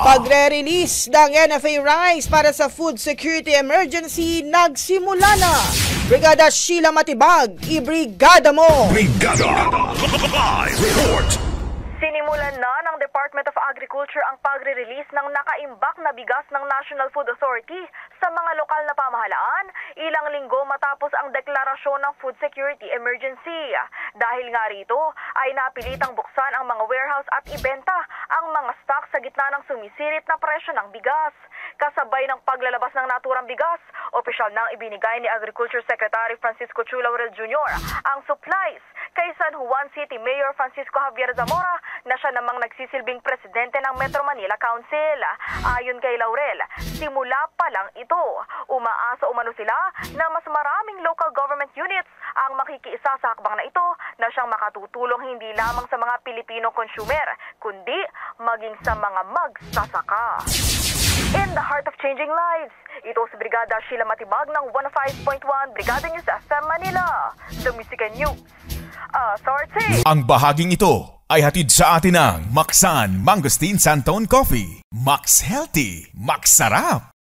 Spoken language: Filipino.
Pagre-release ng NFA rice para sa food security emergency nagsimula na. Brigada Sheila Matibag, ibrigada mo! Brigada! Live report! Sinimulan na ng Department of Agriculture ang pagre-release ng nakaimbak na bigas ng National Food Authority sa mga lokal na pamahalaan ilang linggo matapos ang deklarasyon ng food security emergency. Dahil nga rito ay napilitang buksan ang mga warehouse at ibenta ang mga stock sa gitna ng sumisirit na presyo ng bigas. Kasabay ng paglalabas ng naturang bigas, opisyal nang ibinigay ni Agriculture Secretary Francisco Chu Laurel Jr. ang supplies kay San Juan City Mayor Francisco Javier Zamora na siya namang nagsisilbing presidente ng Metro Manila Council. Ayon kay Laurel, simula pa lang ito. Umaasa umano sila na mas maraming local government units ang makikiisa sa hakbang na ito na siyang makatutulong hindi lamang sa mga Pilipinong consumer, kundi maging sa mga magsasaka. In the heart of changing lives, ito si Brigada Sheila Matibag ng 105.1 Brigada News FM Manila, The Music and News Authority. Ang bahaging ito ay hatid sa atin ng Maxan Mangosteen Santone Coffee. Max Healthy, Max Sarap.